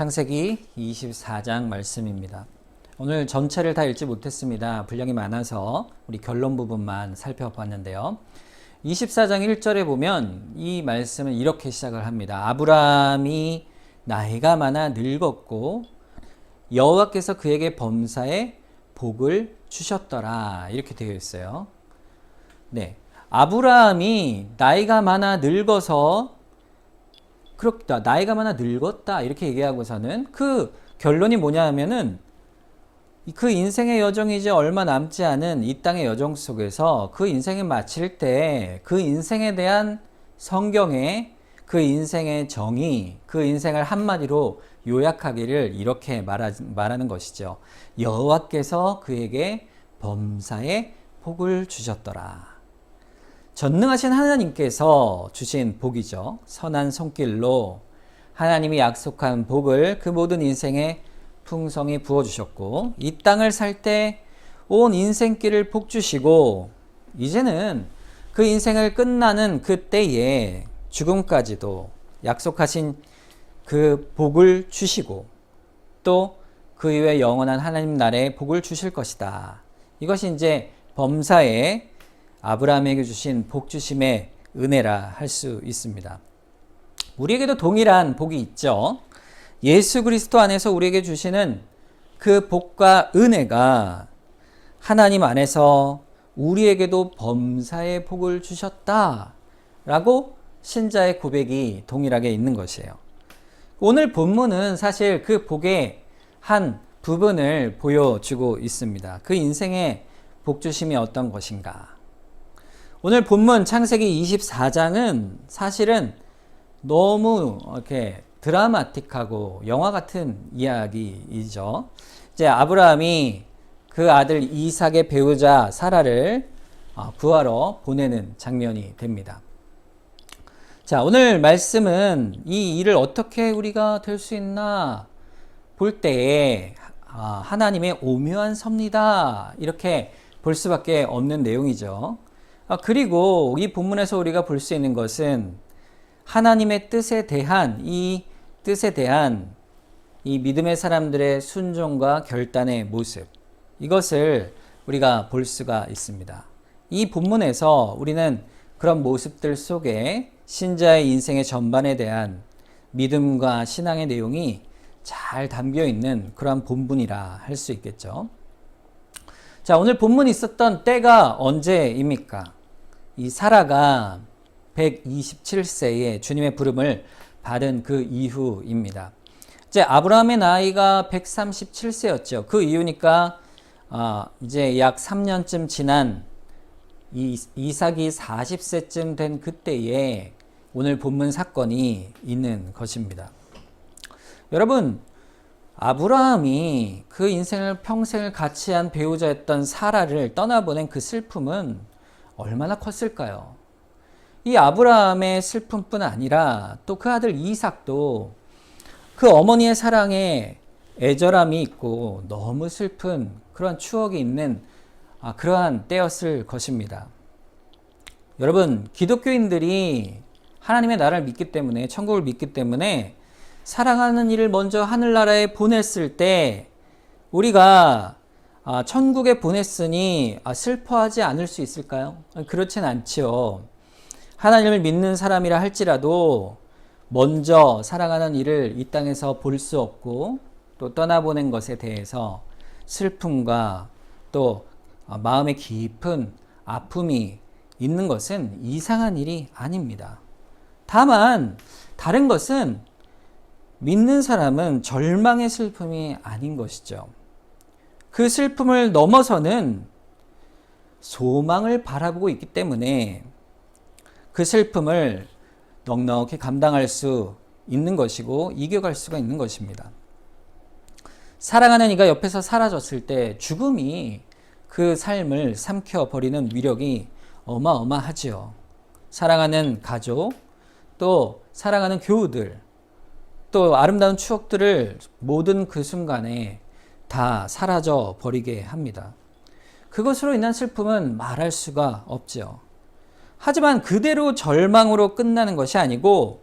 창세기 24장 말씀입니다. 오늘 전체를 다 읽지 못했습니다. 분량이 많아서 우리 결론 부분만 살펴봤는데요. 24장 1절에 보면 이 말씀은 이렇게 시작을 합니다. 아브라함이 나이가 많아 늙었고 여호와께서 그에게 범사에 복을 주셨더라. 이렇게 되어 있어요. 네, 아브라함이 나이가 많아 늙어서 그렇다. 나이가 많아 늙었다. 이렇게 얘기하고서는 그 결론이 뭐냐 하면은 그 인생의 여정이 이제 얼마 남지 않은 이 땅의 여정 속에서 그 인생을 마칠 때 그 인생에 대한 성경의 그 인생의 정의, 그 인생을 한마디로 요약하기를 이렇게 말하는 것이죠. 여호와께서 그에게 범사에 복을 주셨더라. 전능하신 하나님께서 주신 복이죠. 선한 손길로 하나님이 약속한 복을 그 모든 인생에 풍성히 부어주셨고 이 땅을 살 때 온 인생길을 복 주시고 이제는 그 인생을 끝나는 그때에 죽음까지도 약속하신 그 복을 주시고 또 그 이후에 영원한 하나님 나라의 복을 주실 것이다. 이것이 이제 범사에 아브라함에게 주신 복 주심의 은혜라 할 수 있습니다. 우리에게도 동일한 복이 있죠. 예수 그리스도 안에서 우리에게 주시는 그 복과 은혜가 하나님 안에서 우리에게도 범사의 복을 주셨다라고 신자의 고백이 동일하게 있는 것이에요. 오늘 본문은 사실 그 복의 한 부분을 보여주고 있습니다. 그 인생의 복 주심이 어떤 것인가. 오늘 본문 창세기 24장은 사실은 너무 이렇게 드라마틱하고 영화 같은 이야기이죠. 이제 아브라함이 그 아들 이삭의 배우자 사라를 구하러 보내는 장면이 됩니다. 자, 오늘 말씀은 이 일을 어떻게 우리가 될 수 있나 볼 때에 하나님의 오묘한 섭리다 이렇게 볼 수밖에 없는 내용이죠. 그리고 이 본문에서 우리가 볼 수 있는 것은 하나님의 뜻에 대한 이 믿음의 사람들의 순종과 결단의 모습, 이것을 우리가 볼 수가 있습니다. 이 본문에서 우리는 그런 모습들 속에 신자의 인생의 전반에 대한 믿음과 신앙의 내용이 잘 담겨 있는 그런 본문이라 할 수 있겠죠. 자, 오늘 본문이 있었던 때가 언제입니까? 이 사라가 127세에 주님의 부름을 받은 그 이후입니다. 이제 아브라함의 나이가 137세였죠. 그 이유니까 이제 약 3년쯤 지난 이삭이 40세쯤 된 그때에 오늘 본문 사건이 있는 것입니다. 여러분, 아브라함이 그 인생을 평생을 같이 한 배우자였던 사라를 떠나보낸 그 슬픔은 얼마나 컸을까요? 이 아브라함의 슬픔뿐 아니라 또 그 아들 이삭도 그 어머니의 사랑에 애절함이 있고 너무 슬픈 그런 추억이 있는 그러한 때였을 것입니다. 여러분, 기독교인들이 하나님의 나라를 믿기 때문에, 천국을 믿기 때문에 사랑하는 이를 먼저 하늘나라에 보냈을 때 우리가 천국에 보냈으니 슬퍼하지 않을 수 있을까요? 그렇진 않지요. 하나님을 믿는 사람이라 할지라도 먼저 사랑하는 이를 이 땅에서 볼 수 없고 또 떠나보낸 것에 대해서 슬픔과 또 마음의 깊은 아픔이 있는 것은 이상한 일이 아닙니다. 다만 다른 것은 믿는 사람은 절망의 슬픔이 아닌 것이죠. 그 슬픔을 넘어서는 소망을 바라보고 있기 때문에 그 슬픔을 넉넉히 감당할 수 있는 것이고 이겨갈 수가 있는 것입니다. 사랑하는 이가 옆에서 사라졌을 때 죽음이 그 삶을 삼켜버리는 위력이 어마어마하지요. 사랑하는 가족, 또 사랑하는 교우들, 또 아름다운 추억들을 모든 그 순간에 다 사라져 버리게 합니다. 그것으로 인한 슬픔은 말할 수가 없죠. 하지만 그대로 절망으로 끝나는 것이 아니고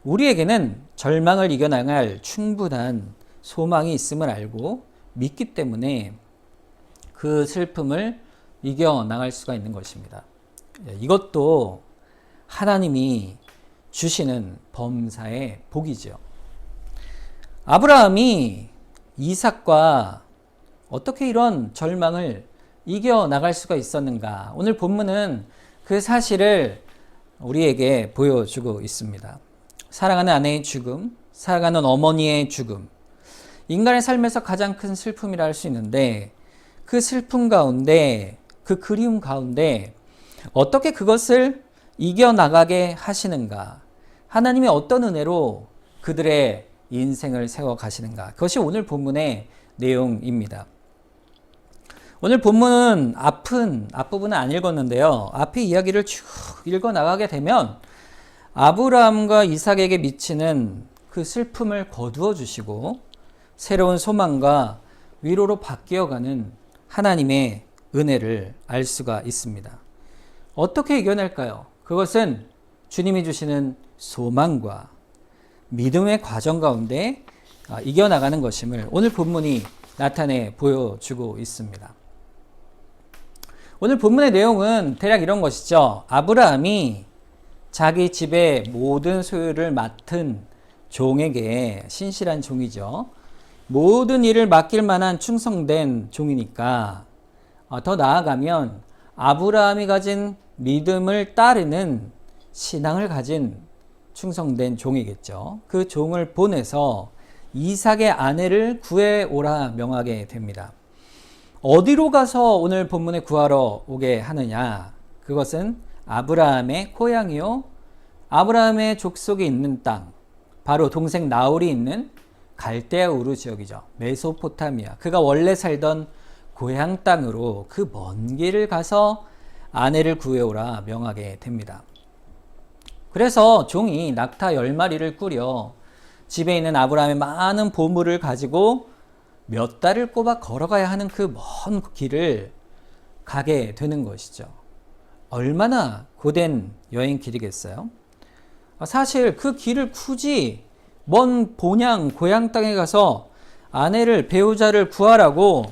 우리에게는 절망을 이겨나갈 충분한 소망이 있음을 알고 믿기 때문에 그 슬픔을 이겨나갈 수가 있는 것입니다. 이것도 하나님이 주시는 범사의 복이죠. 아브라함이 이삭과 어떻게 이런 절망을 이겨나갈 수가 있었는가? 오늘 본문은 그 사실을 우리에게 보여주고 있습니다. 사랑하는 아내의 죽음, 사랑하는 어머니의 죽음, 인간의 삶에서 가장 큰 슬픔이라 할 수 있는데 그 슬픔 가운데, 그 그리움 가운데 어떻게 그것을 이겨나가게 하시는가? 하나님이 어떤 은혜로 그들의 인생을 세워가시는가? 그것이 오늘 본문의 내용입니다. 오늘 본문은 앞부분은 안 읽었는데요. 앞의 이야기를 쭉 읽어나가게 되면 아브라함과 이삭에게 미치는 그 슬픔을 거두어 주시고 새로운 소망과 위로로 바뀌어가는 하나님의 은혜를 알 수가 있습니다. 어떻게 이겨낼까요? 그것은 주님이 주시는 소망과 믿음의 과정 가운데 이겨나가는 것임을 오늘 본문이 나타내 보여주고 있습니다. 오늘 본문의 내용은 대략 이런 것이죠. 아브라함이 자기 집의 모든 소유를 맡은 종에게, 신실한 종이죠, 모든 일을 맡길 만한 충성된 종이니까 더 나아가면 아브라함이 가진 믿음을 따르는 신앙을 가진 충성된 종이겠죠. 그 종을 보내서 이삭의 아내를 구해오라 명하게 됩니다. 어디로 가서 오늘 본문에 구하러 오게 하느냐? 그것은 아브라함의 고향이요, 아브라함의 족속이 있는 땅, 바로 동생 나홀이 있는 갈대아 우르 지역이죠. 메소포타미아. 그가 원래 살던 고향 땅으로 그 먼 길을 가서 아내를 구해오라 명하게 됩니다. 그래서 종이 낙타 10마리를 꾸려 집에 있는 아브라함의 많은 보물을 가지고 몇 달을 꼬박 걸어가야 하는 그 먼 길을 가게 되는 것이죠. 얼마나 고된 여행 길이겠어요? 사실 그 길을 굳이 먼 고향 땅에 가서 아내를, 배우자를 구하라고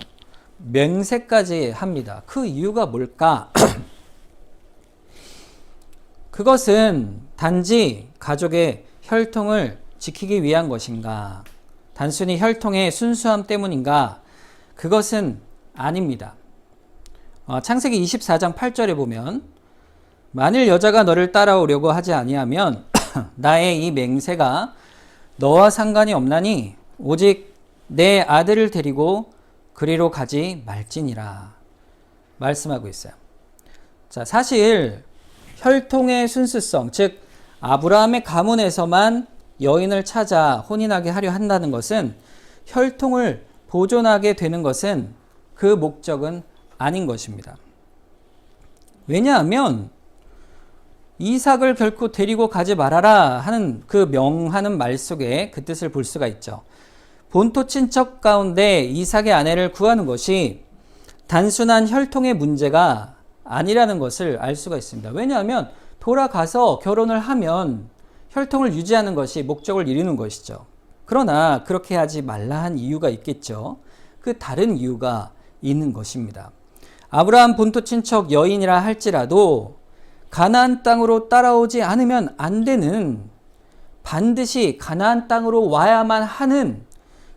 맹세까지 합니다. 그 이유가 뭘까? 그것은 단지 가족의 혈통을 지키기 위한 것인가? 단순히 혈통의 순수함 때문인가? 그것은 아닙니다. 창세기 24장 8절에 보면 만일 여자가 너를 따라오려고 하지 아니하면 나의 이 맹세가 너와 상관이 없나니 오직 내 아들을 데리고 그리로 가지 말지니라 말씀하고 있어요. 자, 사실 혈통의 순수성, 즉 아브라함의 가문에서만 여인을 찾아 혼인하게 하려 한다는 것은, 혈통을 보존하게 되는 것은 그 목적은 아닌 것입니다. 왜냐하면 이삭을 결코 데리고 가지 말아라 하는 그 명하는 말 속에 그 뜻을 볼 수가 있죠. 본토 친척 가운데 이삭의 아내를 구하는 것이 단순한 혈통의 문제가 아니라는 것을 알 수가 있습니다. 왜냐하면 돌아가서 결혼을 하면 혈통을 유지하는 것이 목적을 이루는 것이죠. 그러나 그렇게 하지 말라 한 이유가 있겠죠. 그 다른 이유가 있는 것입니다. 아브라함 본토 친척 여인이라 할지라도 가나안 땅으로 따라오지 않으면 안 되는, 반드시 가나안 땅으로 와야만 하는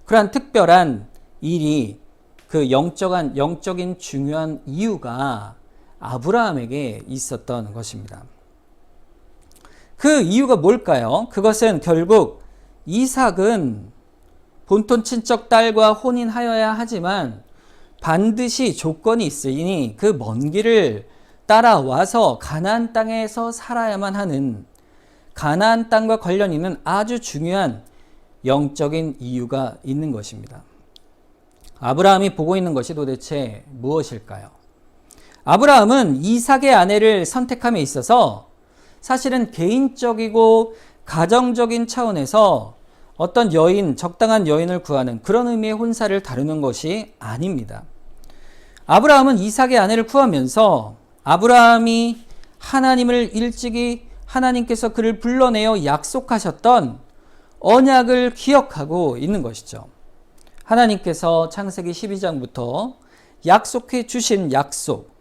그러한 특별한 일이, 그 영적인 중요한 이유가 아브라함에게 있었던 것입니다. 그 이유가 뭘까요? 그것은 결국 이삭은 본토 친척 딸과 혼인하여야 하지만 반드시 조건이 있으니 그 먼 길을 따라와서 가나안 땅에서 살아야만 하는, 가나안 땅과 관련 있는 아주 중요한 영적인 이유가 있는 것입니다. 아브라함이 보고 있는 것이 도대체 무엇일까요? 아브라함은 이삭의 아내를 선택함에 있어서 사실은 개인적이고 가정적인 차원에서 어떤 여인, 적당한 여인을 구하는 그런 의미의 혼사를 다루는 것이 아닙니다. 아브라함은 이삭의 아내를 구하면서 아브라함이 하나님을 일찍이 하나님께서 그를 불러내어 약속하셨던 언약을 기억하고 있는 것이죠. 하나님께서 창세기 12장부터 약속해 주신 약속,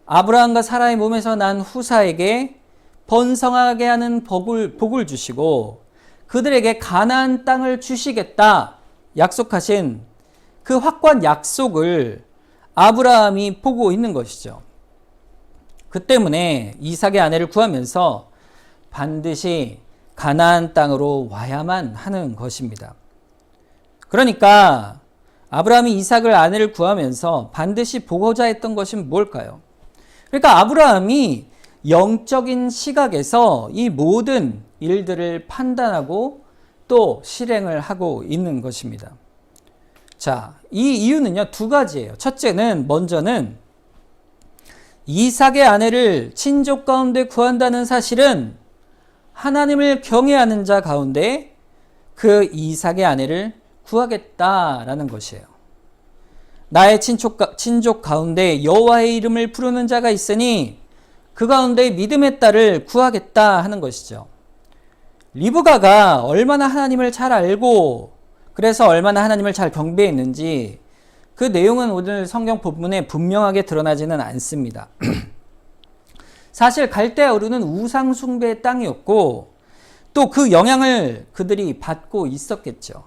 아브라함과 사라의 몸에서 난 후사에게 번성하게 하는 복을 주시고 그들에게 가나안 땅을 주시겠다 약속하신 그 확고한 약속을 아브라함이 보고 있는 것이죠. 그 때문에 이삭의 아내를 구하면서 반드시 가나안 땅으로 와야만 하는 것입니다. 그러니까 아브라함이 이삭을 아내를 구하면서 반드시 보고자 했던 것이 뭘까요? 그러니까 아브라함이 영적인 시각에서 이 모든 일들을 판단하고 또 실행을 하고 있는 것입니다. 자, 이 이유는요, 두 가지예요. 첫째는, 먼저는 이삭의 아내를 친족 가운데 구한다는 사실은 하나님을 경외하는 자 가운데 그 이삭의 아내를 구하겠다라는 것이에요. 나의 친족 가운데 여호와의 이름을 부르는 자가 있으니 그 가운데 믿음의 딸을 구하겠다 하는 것이죠. 리브가가 얼마나 하나님을 잘 알고 그래서 얼마나 하나님을 잘 경배했는지 그 내용은 오늘 성경 본문에 분명하게 드러나지는 않습니다. 사실 갈대아 우르는 우상 숭배의 땅이었고 또 그 영향을 그들이 받고 있었겠죠.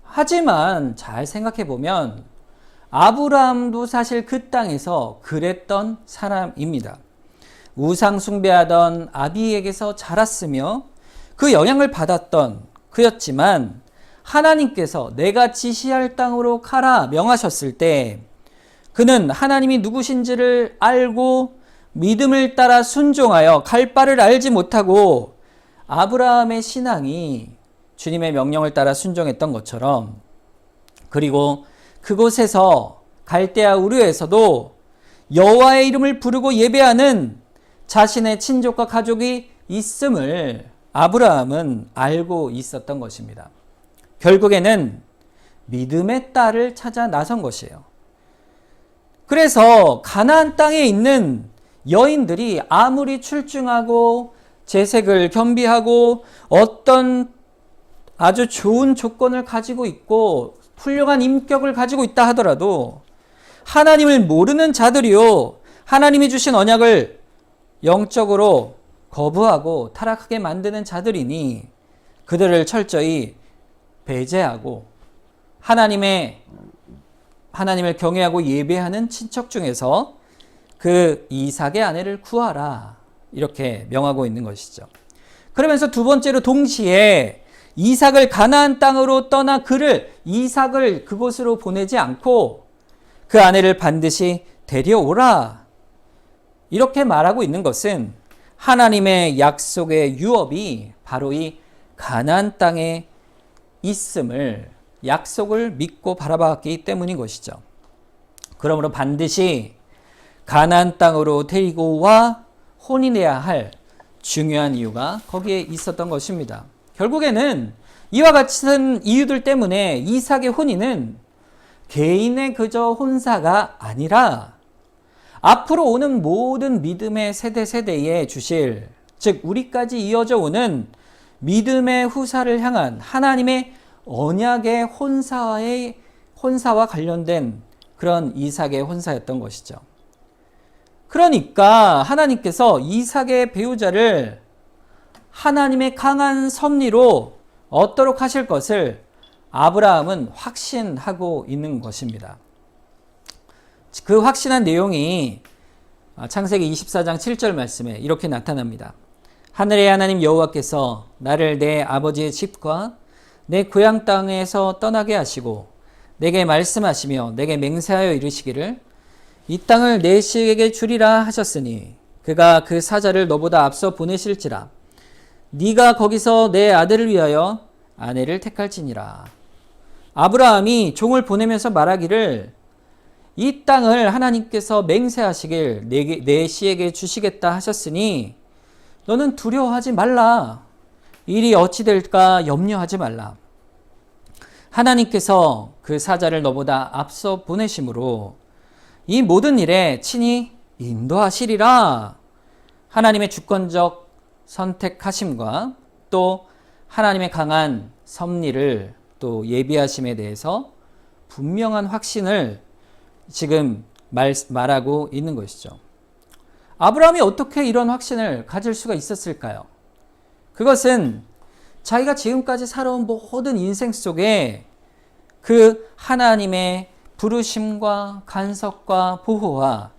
하지만 잘 생각해 보면 아브라함도 사실 그 땅에서 그랬던 사람입니다. 우상 숭배하던 아비에게서 자랐으며 그 영향을 받았던 그였지만 하나님께서 내가 지시할 땅으로 가라 명하셨을 때 그는 하나님이 누구신지를 알고 믿음을 따라 순종하여 갈 바를 알지 못하고 아브라함의 신앙이 주님의 명령을 따라 순종했던 것처럼 그리고 그곳에서 갈대아 우르에서도 여호와의 이름을 부르고 예배하는 자신의 친족과 가족이 있음을 아브라함은 알고 있었던 것입니다. 결국에는 믿음의 딸을 찾아 나선 것이에요. 그래서 가나안 땅에 있는 여인들이 아무리 출중하고 재색을 겸비하고 어떤 아주 좋은 조건을 가지고 있고 훌륭한 인격을 가지고 있다 하더라도 하나님을 모르는 자들이요, 하나님이 주신 언약을 영적으로 거부하고 타락하게 만드는 자들이니 그들을 철저히 배제하고 하나님을 경외하고 예배하는 친척 중에서 그 이삭의 아내를 구하라 이렇게 명하고 있는 것이죠. 그러면서 두 번째로 동시에 이삭을 가나안 땅으로 떠나 이삭을 그곳으로 보내지 않고 그 아내를 반드시 데려오라 이렇게 말하고 있는 것은 하나님의 약속의 유업이 바로 이 가나안 땅에 있음을 약속을 믿고 바라봤기 때문인 것이죠. 그러므로 반드시 가나안 땅으로 데리고 와 혼인해야 할 중요한 이유가 거기에 있었던 것입니다. 결국에는 이와 같은 이유들 때문에 이삭의 혼인은 개인의 그저 혼사가 아니라 앞으로 오는 모든 믿음의 세대에 주실, 즉 우리까지 이어져 오는 믿음의 후사를 향한 하나님의 언약의 혼사와 관련된 그런 이삭의 혼사였던 것이죠. 그러니까 하나님께서 이삭의 배우자를 하나님의 강한 섭리로 얻도록 하실 것을 아브라함은 확신하고 있는 것입니다. 그 확신한 내용이 창세기 24장 7절 말씀에 이렇게 나타납니다. 하늘의 하나님 여호와께서 나를 내 아버지의 집과 내 고향 땅에서 떠나게 하시고 내게 말씀하시며 내게 맹세하여 이르시기를 이 땅을 내 씨에게 주리라 하셨으니 그가 그 사자를 너보다 앞서 보내실지라 네가 거기서 내 아들을 위하여 아내를 택할지니라. 아브라함이 종을 보내면서 말하기를 이 땅을 하나님께서 맹세하시길 내 씨에게 주시겠다 하셨으니 너는 두려워하지 말라. 일이 어찌 될까 염려하지 말라. 하나님께서 그 사자를 너보다 앞서 보내심으로 이 모든 일에 친히 인도하시리라. 하나님의 주권적 선택하심과 또 하나님의 강한 섭리를 또 예비하심에 대해서 분명한 확신을 지금 말하고 있는 것이죠. 아브라함이 어떻게 이런 확신을 가질 수가 있었을까요? 그것은 자기가 지금까지 살아온 모든 인생 속에 그 하나님의 부르심과 간섭과 보호와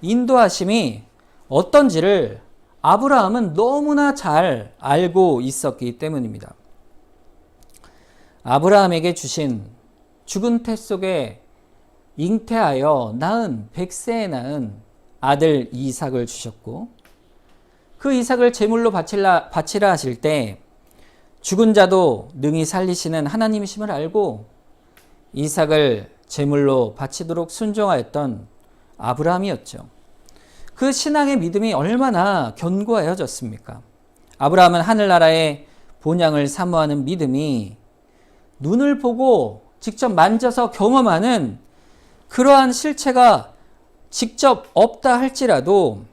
인도하심이 어떤지를 아브라함은 너무나 잘 알고 있었기 때문입니다. 아브라함에게 주신 죽은 태 속에 잉태하여 낳은 100세에 낳은 아들 이삭을 주셨고 그 이삭을 제물로 바치라 하실 때 죽은 자도 능히 살리시는 하나님이심을 알고 이삭을 제물로 바치도록 순종하였던 아브라함이었죠. 그 신앙의 믿음이 얼마나 견고하여졌습니까? 아브라함은 하늘나라의 본향을 사모하는 믿음이 눈을 보고 직접 만져서 경험하는 그러한 실체가 직접 없다 할지라도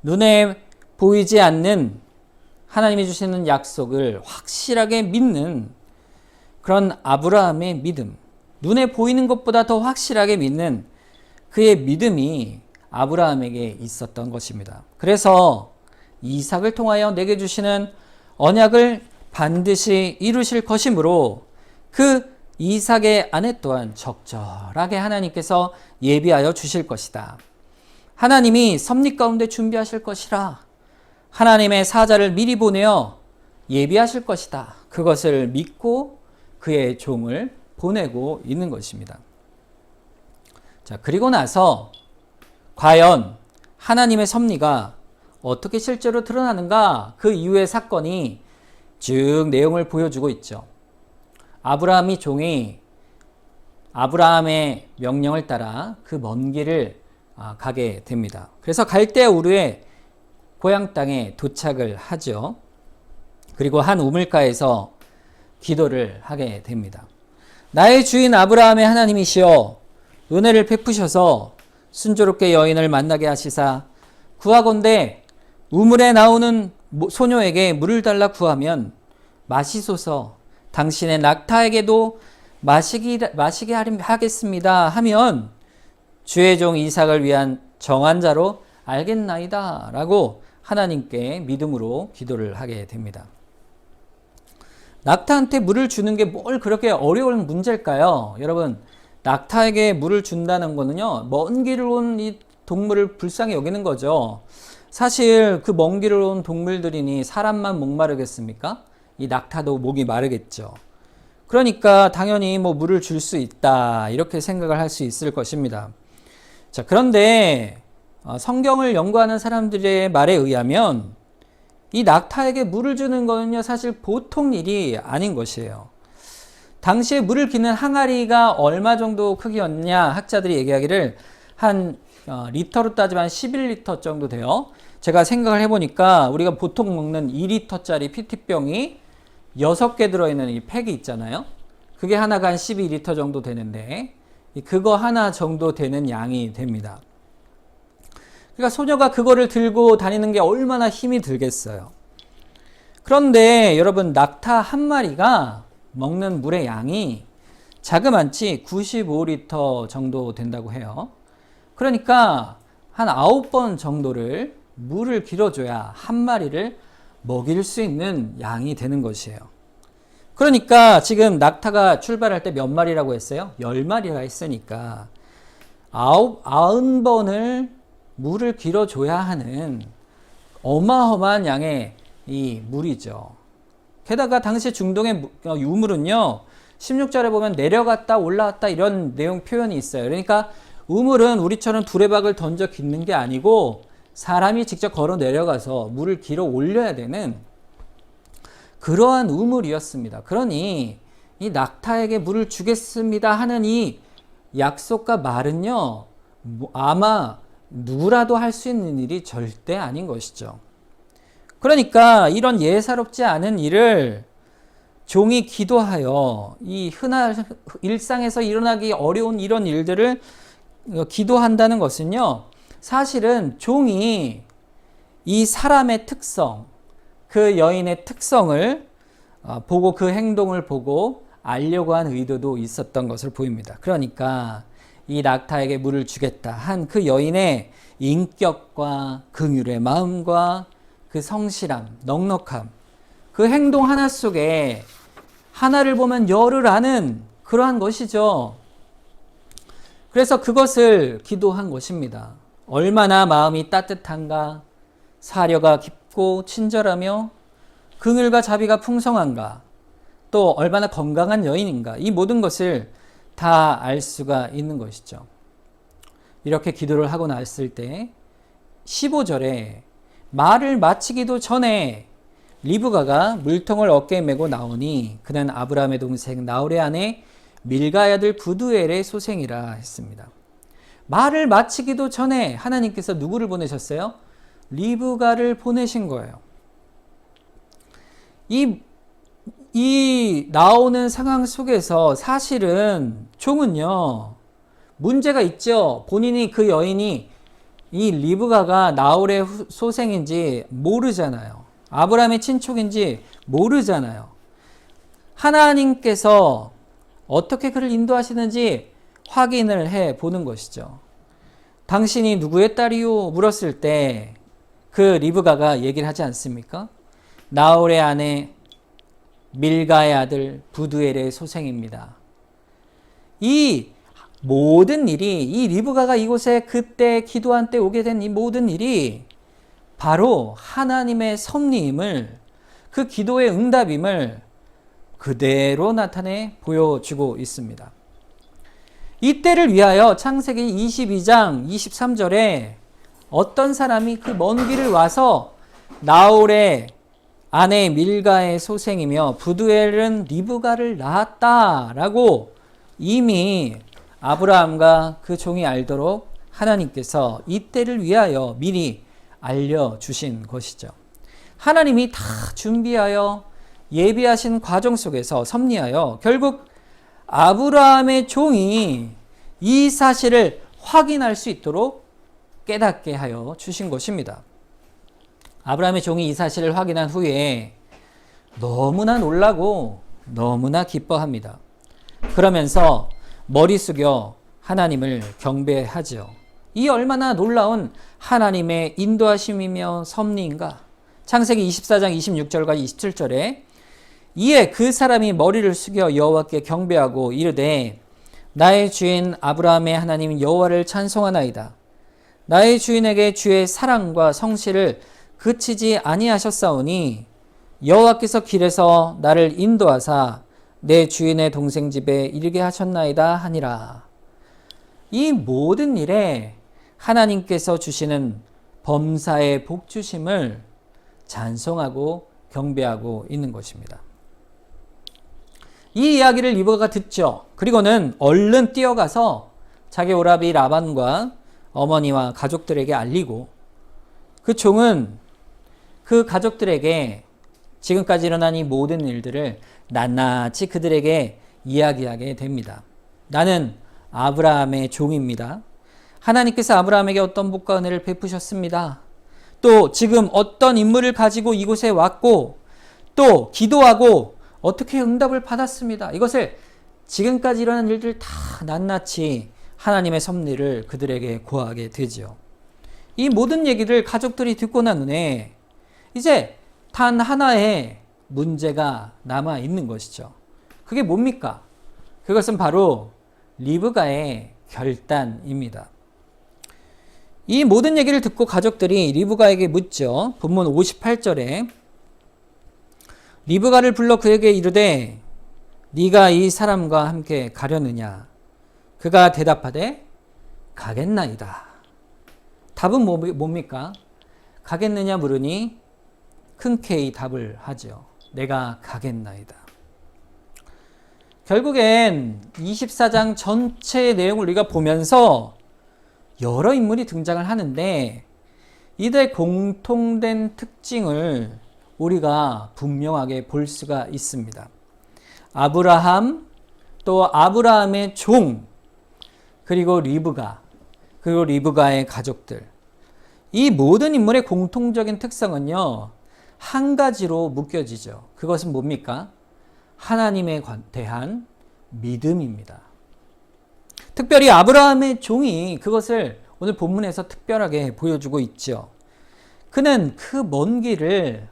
눈에 보이지 않는 하나님이 주시는 약속을 확실하게 믿는 그런 아브라함의 믿음, 눈에 보이는 것보다 더 확실하게 믿는 그의 믿음이 아브라함에게 있었던 것입니다. 그래서 이삭을 통하여 내게 주시는 언약을 반드시 이루실 것이므로 그 이삭의 아내 또한 적절하게 하나님께서 예비하여 주실 것이다. 하나님이 섭리 가운데 준비하실 것이라. 하나님의 사자를 미리 보내어 예비하실 것이다. 그것을 믿고 그의 종을 보내고 있는 것입니다. 자, 그리고 나서 과연 하나님의 섭리가 어떻게 실제로 드러나는가? 그 이후의 사건이 쭉 내용을 보여주고 있죠. 아브라함이 종이 아브라함의 명령을 따라 그 먼 길을 가게 됩니다. 그래서 갈대아 우르의 고향 땅에 도착을 하죠. 그리고 한 우물가에서 기도를 하게 됩니다. 나의 주인 아브라함의 하나님이시여 은혜를 베푸셔서 순조롭게 여인을 만나게 하시사 구하건대 우물에 나오는 소녀에게 물을 달라 구하면 마시소서 당신의 낙타에게도 마시게 하겠습니다 하면 주의 종 이삭을 위한 정한 자로 알겠나이다 라고 하나님께 믿음으로 기도를 하게 됩니다. 낙타한테 물을 주는 게 뭘 그렇게 어려운 문제일까요? 여러분, 낙타에게 물을 준다는 거는요, 먼 길을 온 이 동물을 불쌍히 여기는 거죠. 사실 그 먼 길을 온 동물들이니 사람만 목마르겠습니까? 이 낙타도 목이 마르겠죠. 그러니까 당연히 뭐 물을 줄 수 있다 이렇게 생각을 할 수 있을 것입니다. 자, 그런데 성경을 연구하는 사람들의 말에 의하면 이 낙타에게 물을 주는 거는요 사실 보통 일이 아닌 것이에요. 당시에 물을 기는 항아리가 얼마 정도 크기였냐 학자들이 얘기하기를 한 리터로 따지면 11리터 정도 돼요. 제가 생각을 해보니까 우리가 보통 먹는 2리터짜리 PT병이 6개 들어있는 이 팩이 있잖아요. 그게 하나가 한 12리터 정도 되는데 그거 하나 정도 되는 양이 됩니다. 그러니까 소녀가 그거를 들고 다니는 게 얼마나 힘이 들겠어요. 그런데 여러분, 낙타 한 마리가 먹는 물의 양이 자그만치 95리터 정도 된다고 해요. 그러니까 한 9번 정도를 물을 길어줘야 한 마리를 먹일 수 있는 양이 되는 것이에요. 그러니까 지금 낙타가 출발할 때 몇 마리라고 했어요? 10마리가 했으니까 90번을 물을 길어줘야 하는 어마어마한 양의 이 물이죠. 게다가 당시 중동의 우물은요 16절에 보면 내려갔다 올라왔다 이런 내용 표현이 있어요. 그러니까 우물은 우리처럼 두레박을 던져 깃는 게 아니고 사람이 직접 걸어 내려가서 물을 길어 올려야 되는 그러한 우물이었습니다. 그러니 이 낙타에게 물을 주겠습니다 하는 이 약속과 말은요 아마 누구라도 할 수 있는 일이 절대 아닌 것이죠. 그러니까 이런 예사롭지 않은 일을 종이 기도하여 이 흔한 일상에서 일어나기 어려운 이런 일들을 기도한다는 것은요 사실은 종이 이 사람의 특성, 그 여인의 특성을 보고 그 행동을 보고 알려고 한 의도도 있었던 것을 보입니다. 그러니까 이 낙타에게 물을 주겠다 한 그 여인의 인격과 긍휼의 마음과 그 성실함, 넉넉함, 그 행동 하나 속에 하나를 보면 열을 아는 그러한 것이죠. 그래서 그것을 기도한 것입니다. 얼마나 마음이 따뜻한가, 사려가 깊고 친절하며 긍휼과 자비가 풍성한가, 또 얼마나 건강한 여인인가, 이 모든 것을 다 알 수가 있는 것이죠. 이렇게 기도를 하고 났을 때 15절에 말을 마치기도 전에 리브가가 물통을 어깨에 메고 나오니 그는 아브라함의 동생 나홀의 아내 밀가의 아들 부두엘의 소생이라 했습니다. 말을 마치기도 전에 하나님께서 누구를 보내셨어요? 리브가를 보내신 거예요. 이 나오는 상황 속에서 사실은 종은요, 문제가 있죠. 본인이 그 여인이 이 리브가가 나홀의 소생인지 모르잖아요. 아브라함의 친족인지 모르잖아요. 하나님께서 어떻게 그를 인도하시는지 확인을 해 보는 것이죠. 당신이 누구의 딸이요? 물었을 때 그 리브가가 얘기를 하지 않습니까? 나홀의 아내 밀가의 아들 부두엘의 소생입니다. 이 모든 일이, 이 리브가가 이곳에 그때 기도한 때 오게 된 이 모든 일이 바로 하나님의 섭리임을, 그 기도의 응답임을 그대로 나타내 보여주고 있습니다. 이때를 위하여 창세기 22장 23절에 어떤 사람이 그 먼 길을 와서 나홀의 아내 밀가의 소생이며 부두엘은 리브가를 낳았다라고 이미 아브라함과 그 종이 알도록 하나님께서 이때를 위하여 미리 알려주신 것이죠. 하나님이 다 준비하여 예비하신 과정 속에서 섭리하여 결국 아브라함의 종이 이 사실을 확인할 수 있도록 깨닫게 하여 주신 것입니다. 아브라함의 종이 이 사실을 확인한 후에 너무나 놀라고 너무나 기뻐합니다. 그러면서 머리 숙여 하나님을 경배하죠. 이 얼마나 놀라운 하나님의 인도하심이며 섭리인가. 창세기 24장 26절과 27절에 이에 그 사람이 머리를 숙여 여호와께 경배하고 이르되 나의 주인 아브라함의 하나님 여호와를 찬송하나이다. 나의 주인에게 주의 사랑과 성실을 그치지 아니하셨사오니 여호와께서 길에서 나를 인도하사 내 주인의 동생 집에 이르게 하셨나이다 하니라. 이 모든 일에 하나님께서 주시는 범사의 복주심을 찬송하고 경배하고 있는 것입니다. 이 이야기를 리브가가 듣죠. 그리고는 얼른 뛰어가서 자기 오라비 라반과 어머니와 가족들에게 알리고 그 종은 그 가족들에게 지금까지 일어난 이 모든 일들을 낱낱이 그들에게 이야기하게 됩니다. 나는 아브라함의 종입니다. 하나님께서 아브라함에게 어떤 복과 은혜를 베푸셨습니다. 또 지금 어떤 인물을 가지고 이곳에 왔고 또 기도하고 어떻게 응답을 받았습니다. 이것을 지금까지 일어난 일들 다 낱낱이 하나님의 섭리를 그들에게 고하게 되지요. 이 모든 얘기를 가족들이 듣고 난 후에 이제 단 하나의 문제가 남아 있는 것이죠. 그게 뭡니까? 그것은 바로 리브가의 결단입니다. 이 모든 얘기를 듣고 가족들이 리브가에게 묻죠. 본문 58절에 리브가를 불러 그에게 이르되 네가 이 사람과 함께 가려느냐? 그가 대답하되 가겠나이다. 답은 뭡니까? 가겠느냐 물으니 흔쾌히 답을 하죠. 내가 가겠나이다. 결국엔 24장 전체의 내용을 우리가 보면서 여러 인물이 등장을 하는데 이들의 공통된 특징을 우리가 분명하게 볼 수가 있습니다. 아브라함, 또 아브라함의 종, 그리고 리브가, 그리고 리브가의 가족들. 이 모든 인물의 공통적인 특성은요, 한 가지로 묶여지죠. 그것은 뭡니까? 하나님에 대한 믿음입니다. 특별히 아브라함의 종이 그것을 오늘 본문에서 특별하게 보여주고 있죠. 그는 그 먼 길을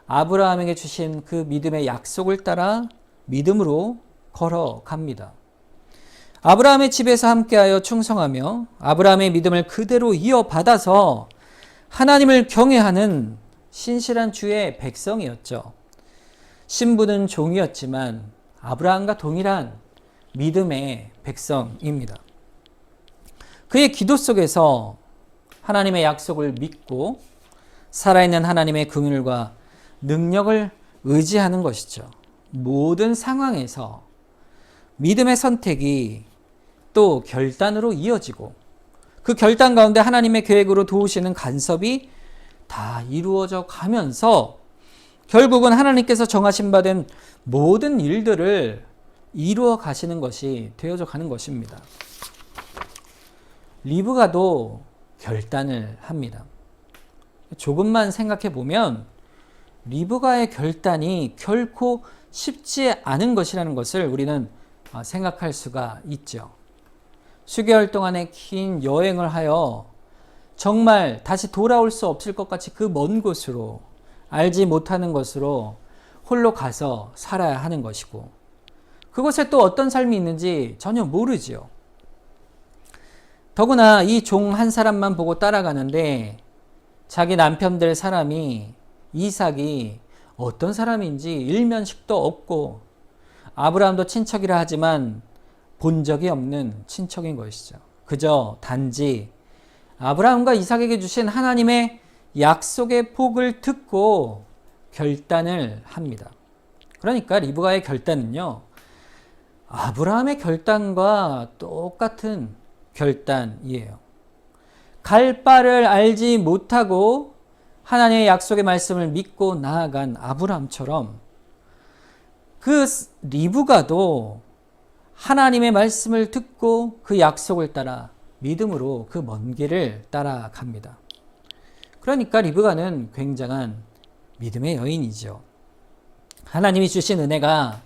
아브라함에게 주신 그 믿음의 약속을 따라 믿음으로 걸어갑니다. 아브라함의 집에서 함께하여 충성하며 아브라함의 믿음을 그대로 이어받아서 하나님을 경외하는 신실한 주의 백성이었죠. 신부는 종이었지만 아브라함과 동일한 믿음의 백성입니다. 그의 기도 속에서 하나님의 약속을 믿고 살아있는 하나님의 긍휼과 능력을 의지하는 것이죠. 모든 상황에서 믿음의 선택이 또 결단으로 이어지고 그 결단 가운데 하나님의 계획으로 도우시는 간섭이 다 이루어져 가면서 결국은 하나님께서 정하신 바 된 모든 일들을 이루어 가시는 것이 되어져 가는 것입니다. 리브가도 결단을 합니다. 조금만 생각해 보면 리브가의 결단이 결코 쉽지 않은 것이라는 것을 우리는 생각할 수가 있죠. 수개월 동안의 긴 여행을 하여 정말 다시 돌아올 수 없을 것 같이 그 먼 곳으로 알지 못하는 것으로 홀로 가서 살아야 하는 것이고 그곳에 또 어떤 삶이 있는지 전혀 모르지요. 더구나 이 종 한 사람만 보고 따라가는데 자기 남편 될 사람이 이삭이 어떤 사람인지 일면식도 없고 아브라함도 친척이라 하지만 본 적이 없는 친척인 것이죠. 그저 단지 아브라함과 이삭에게 주신 하나님의 약속의 복을 듣고 결단을 합니다. 그러니까 리브가의 결단은요, 아브라함의 결단과 똑같은 결단이에요. 갈 바를 알지 못하고 하나님의 약속의 말씀을 믿고 나아간 아브라함처럼 그 리브가도 하나님의 말씀을 듣고 그 약속을 따라 믿음으로 그 먼 길을 따라갑니다. 그러니까 리브가는 굉장한 믿음의 여인이죠. 하나님이 주신 은혜가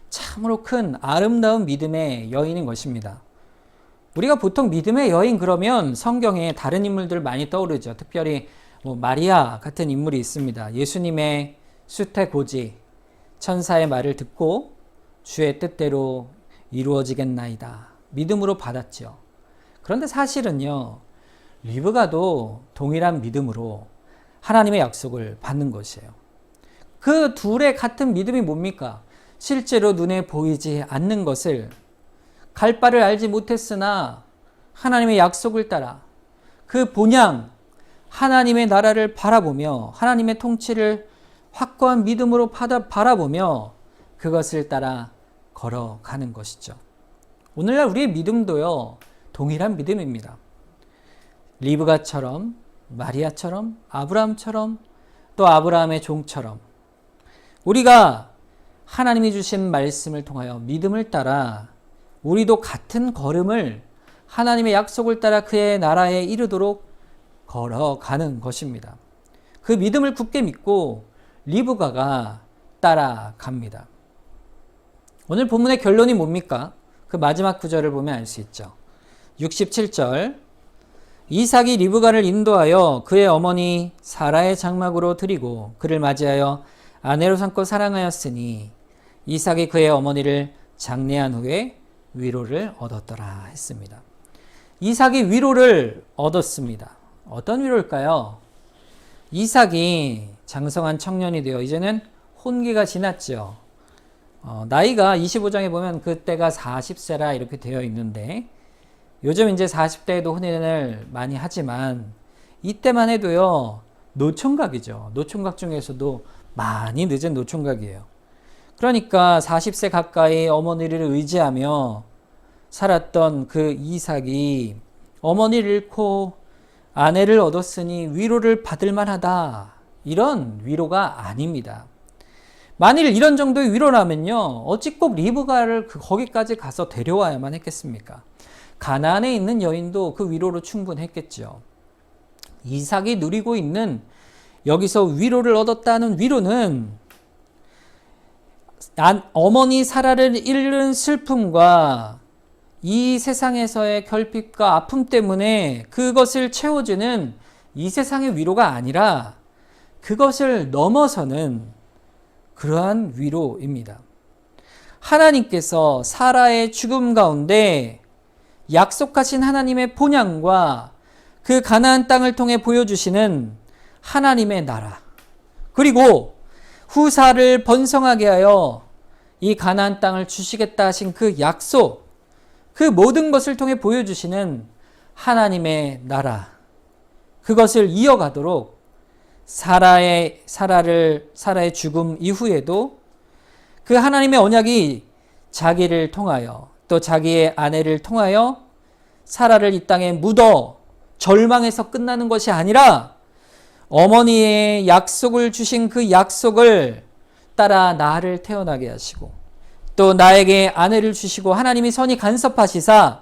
참으로 큰 아름다운 믿음의 여인인 것입니다. 우리가 보통 믿음의 여인 그러면 성경에 다른 인물들 많이 떠오르죠. 특별히 마리아 같은 인물이 있습니다. 예수님의 수태고지, 천사의 말을 듣고 주의 뜻대로 이루어지겠나이다. 믿음으로 받았죠. 그런데 사실은요, 리브가도 동일한 믿음으로 하나님의 약속을 받는 것이에요. 그 둘의 같은 믿음이 뭡니까? 실제로 눈에 보이지 않는 것을 갈 바를 알지 못했으나 하나님의 약속을 따라 그 본향 하나님의 나라를 바라보며 하나님의 통치를 확고한 믿음으로 바라보며 그것을 따라 걸어가는 것이죠. 오늘날 우리의 믿음도요, 동일한 믿음입니다. 리브가처럼, 마리아처럼, 아브라함처럼, 또 아브라함의 종처럼 우리가 하나님이 주신 말씀을 통하여 믿음을 따라 우리도 같은 걸음을 하나님의 약속을 따라 그의 나라에 이르도록 걸어가는 것입니다. 그 믿음을 굳게 믿고 리브가가 따라갑니다. 오늘 본문의 결론이 뭡니까? 그 마지막 구절을 보면 알 수 있죠. 67절 이삭이 리브가를 인도하여 그의 어머니 사라의 장막으로 들이고 그를 맞이하여 아내로 삼고 사랑하였으니 이삭이 그의 어머니를 장례한 후에 위로를 얻었더라 했습니다. 이삭이 위로를 얻었습니다. 어떤 위로일까요? 이삭이 장성한 청년이 되어 이제는 혼기가 지났죠. 나이가 25장에 보면 그때가 40세라 이렇게 되어 있는데 요즘 이제 40대에도 혼인을 많이 하지만 이때만 해도요, 노총각이죠. 노총각 중에서도 많이 늦은 노총각이에요. 그러니까 40세 가까이 어머니를 의지하며 살았던 그 이삭이 어머니를 잃고 아내를 얻었으니 위로를 받을 만하다. 이런 위로가 아닙니다. 만일 이런 정도의 위로라면요, 어찌 꼭 리브가를 거기까지 가서 데려와야만 했겠습니까? 가나안에 있는 여인도 그 위로로 충분했겠죠. 이삭이 누리고 있는 여기서 위로를 얻었다는 위로는 어머니 사라를 잃는 슬픔과 이 세상에서의 결핍과 아픔 때문에 그것을 채워주는 이 세상의 위로가 아니라 그것을 넘어서는 그러한 위로입니다. 하나님께서 사라의 죽음 가운데 약속하신 하나님의 본향과 그 가나안 땅을 통해 보여주시는 하나님의 나라, 그리고 후사를 번성하게 하여 이 가나안 땅을 주시겠다 하신 그 약속, 그 모든 것을 통해 보여주시는 하나님의 나라, 그것을 이어가도록 사라의 죽음 이후에도 그 하나님의 언약이 자기를 통하여 또 자기의 아내를 통하여 사라를 이 땅에 묻어 절망해서 끝나는 것이 아니라 어머니의 약속을 주신 그 약속을 따라 나를 태어나게 하시고 또 나에게 아내를 주시고 하나님이 선히 간섭하시사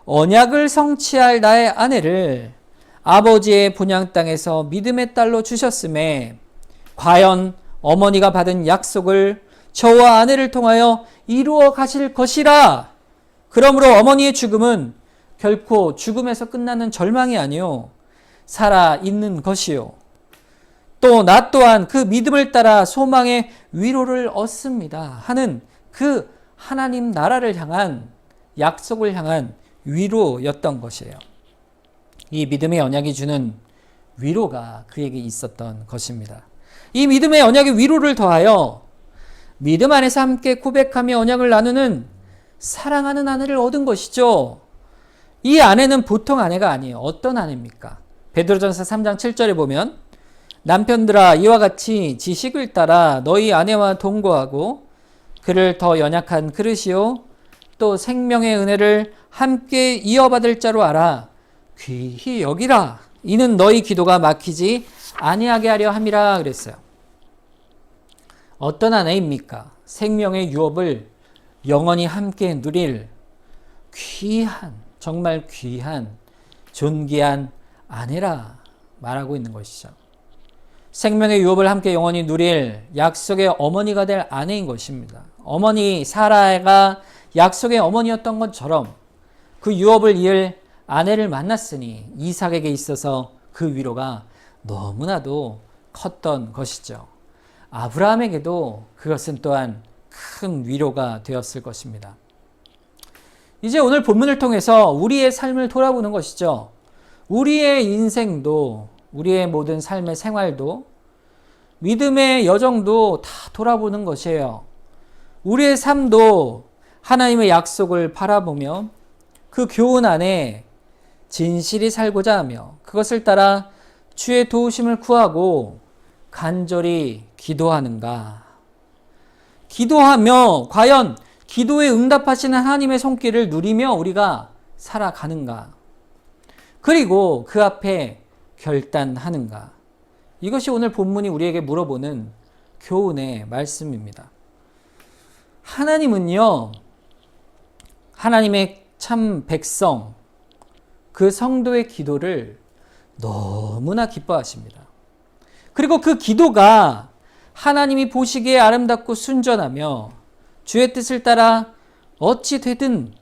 언약을 성취할 나의 아내를 아버지의 분양 땅에서 믿음의 딸로 주셨음에 과연 어머니가 받은 약속을 저와 아내를 통하여 이루어 가실 것이라. 그러므로 어머니의 죽음은 결코 죽음에서 끝나는 절망이 아니요 살아 있는 것이요 또 나 또한 그 믿음을 따라 소망의 위로를 얻습니다 하는 그 하나님 나라를 향한 약속을 향한 위로였던 것이에요. 이 믿음의 언약이 주는 위로가 그에게 있었던 것입니다. 이 믿음의 언약의 위로를 더하여 믿음 안에서 함께 고백하며 언약을 나누는 사랑하는 아내를 얻은 것이죠. 이 아내는 보통 아내가 아니에요. 어떤 아내입니까? 베드로전서 3장 7절에 보면 남편들아 이와 같이 지식을 따라 너희 아내와 동거하고 그를 더 연약한 그릇이요 또 생명의 은혜를 함께 이어받을 자로 알아 귀히 여기라. 이는 너희 기도가 막히지 아니하게 하려 함이라 그랬어요. 어떤 아내입니까? 생명의 유업을 영원히 함께 누릴 귀한, 정말 귀한, 존귀한 아내라 말하고 있는 것이죠. 생명의 유업을 함께 영원히 누릴 약속의 어머니가 될 아내인 것입니다. 어머니 사라가 약속의 어머니였던 것처럼 그 유업을 이을 아내를 만났으니 이삭에게 있어서 그 위로가 너무나도 컸던 것이죠. 아브라함에게도 그것은 또한 큰 위로가 되었을 것입니다. 이제 오늘 본문을 통해서 우리의 삶을 돌아보는 것이죠. 우리의 인생도 우리의 모든 삶의 생활도 믿음의 여정도 다 돌아보는 것이에요. 우리의 삶도 하나님의 약속을 바라보며 그 교훈 안에 진실이 살고자 하며 그것을 따라 주의 도우심을 구하고 간절히 기도하는가? 기도하며 과연 기도에 응답하시는 하나님의 손길을 누리며 우리가 살아가는가? 그리고 그 앞에 결단하는가? 이것이 오늘 본문이 우리에게 물어보는 교훈의 말씀입니다. 하나님은요, 하나님의 참 백성, 그 성도의 기도를 너무나 기뻐하십니다. 그리고 그 기도가 하나님이 보시기에 아름답고 순전하며 주의 뜻을 따라 어찌 되든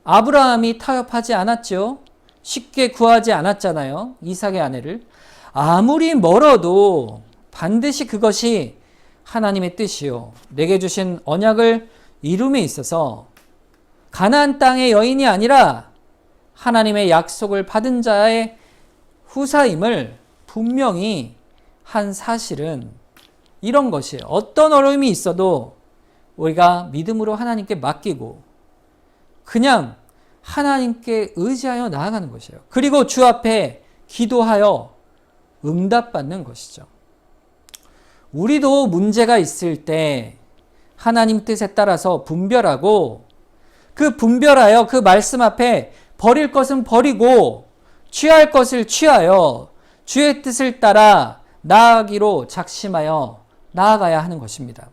아브라함이 타협하지 않았죠. 쉽게 구하지 않았잖아요. 이삭의 아내를. 아무리 멀어도 반드시 그것이 하나님의 뜻이요 내게 주신 언약을 이룸에 있어서 가나안 땅의 여인이 아니라 하나님의 약속을 받은 자의 후사임을 분명히 한 사실은 이런 것이에요. 어떤 어려움이 있어도 우리가 믿음으로 하나님께 맡기고 그냥 하나님께 의지하여 나아가는 것이에요. 그리고 주 앞에 기도하여 응답받는 것이죠. 우리도 문제가 있을 때 하나님 뜻에 따라서 분별하고 그 분별하여 그 말씀 앞에 버릴 것은 버리고 취할 것을 취하여 주의 뜻을 따라 나아가기로 작심하여 나아가야 하는 것입니다.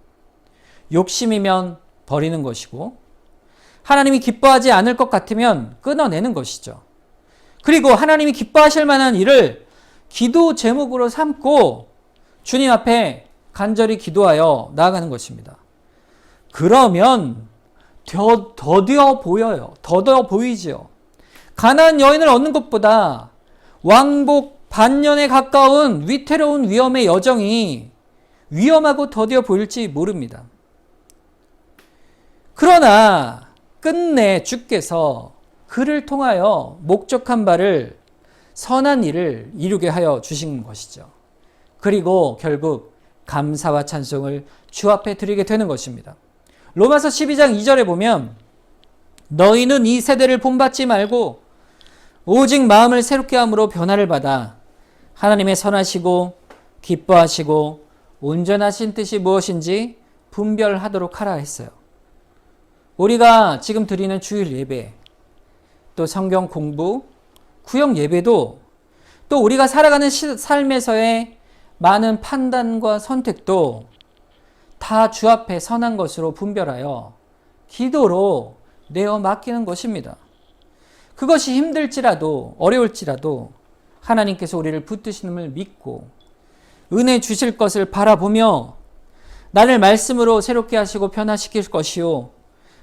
욕심이면 버리는 것이고 하나님이 기뻐하지 않을 것 같으면 끊어내는 것이죠. 그리고 하나님이 기뻐하실 만한 일을 기도 제목으로 삼고 주님 앞에 간절히 기도하여 나아가는 것입니다. 그러면 더뎌 보여요. 더뎌 보이지요. 가나안 여인을 얻는 것보다 왕복 반년에 가까운 위태로운 위험의 여정이 위험하고 더뎌 보일지 모릅니다. 그러나 끝내 주께서 그를 통하여 목적한 바를 선한 일을 이루게 하여 주신 것이죠. 그리고 결국 감사와 찬송을 주 앞에 드리게 되는 것입니다. 로마서 12장 2절에 보면 너희는 이 세대를 본받지 말고 오직 마음을 새롭게 함으로 변화를 받아 하나님의 선하시고 기뻐하시고 온전하신 뜻이 무엇인지 분별하도록 하라 했어요. 우리가 지금 드리는 주일 예배, 또 성경 공부, 구역 예배도, 또 우리가 살아가는 삶에서의 많은 판단과 선택도 다 주 앞에 선한 것으로 분별하여 기도로 내어 맡기는 것입니다. 그것이 힘들지라도 어려울지라도 하나님께서 우리를 붙드시는 믿고 은혜 주실 것을 바라보며 나를 말씀으로 새롭게 하시고 변화시킬 것이요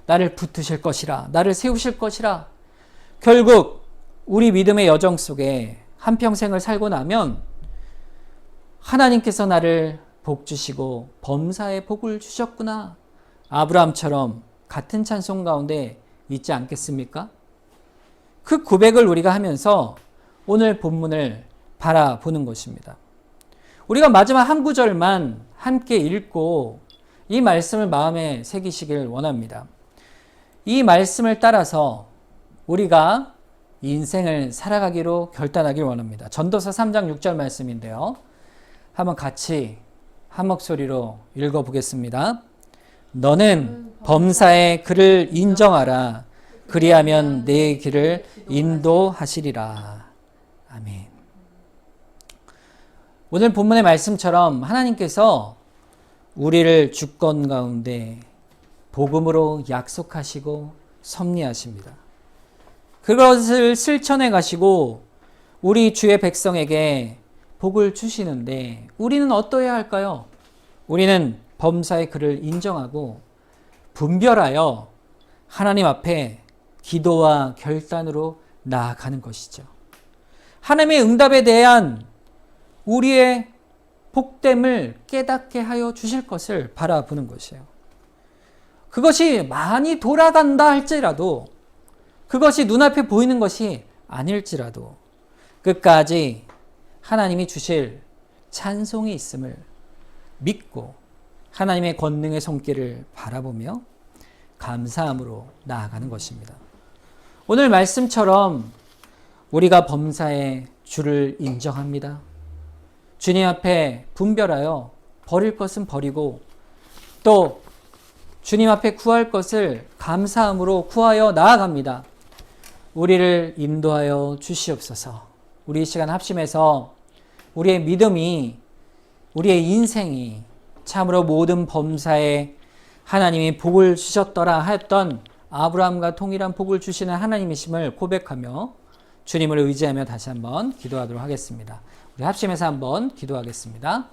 나를 붙드실 것이라, 나를 세우실 것이라. 결국 우리 믿음의 여정 속에 한평생을 살고 나면 하나님께서 나를 복 주시고 범사에 복을 주셨구나, 아브라함처럼 같은 찬송 가운데 있지 않겠습니까? 그 고백을 우리가 하면서 오늘 본문을 바라보는 것입니다. 우리가 마지막 한 구절만 함께 읽고 이 말씀을 마음에 새기시길 원합니다. 이 말씀을 따라서 우리가 인생을 살아가기로 결단하길 원합니다. 전도서 3장 6절 말씀인데요. 한번 같이 한 목소리로 읽어보겠습니다. 너는 범사의 그를 인정하라. 그리하면 내 길을 인도하시리라. 아멘. 오늘 본문의 말씀처럼 하나님께서 우리를 주권 가운데 복음으로 약속하시고 섭리하십니다. 그것을 실천해 가시고 우리 주의 백성에게 복을 주시는데 우리는 어떠해야 할까요? 우리는 범사의 그를 인정하고 분별하여 하나님 앞에 기도와 결단으로 나아가는 것이죠. 하나님의 응답에 대한 우리의 복됨을 깨닫게 하여 주실 것을 바라보는 것이에요. 그것이 많이 돌아간다 할지라도, 그것이 눈앞에 보이는 것이 아닐지라도 끝까지 하나님이 주실 찬송이 있음을 믿고 하나님의 권능의 손길을 바라보며 감사함으로 나아가는 것입니다. 오늘 말씀처럼 우리가 범사의 주를 인정합니다. 주님 앞에 분별하여 버릴 것은 버리고 또 주님 앞에 구할 것을 감사함으로 구하여 나아갑니다. 우리를 인도하여 주시옵소서. 우리 이 시간 합심해서 우리의 믿음이, 우리의 인생이 참으로 모든 범사에 하나님이 복을 주셨더라 하였던 아브라함과 동일한 복을 주시는 하나님이심을 고백하며 주님을 의지하며 다시 한번 기도하도록 하겠습니다. 우리 합심해서 한번 기도하겠습니다.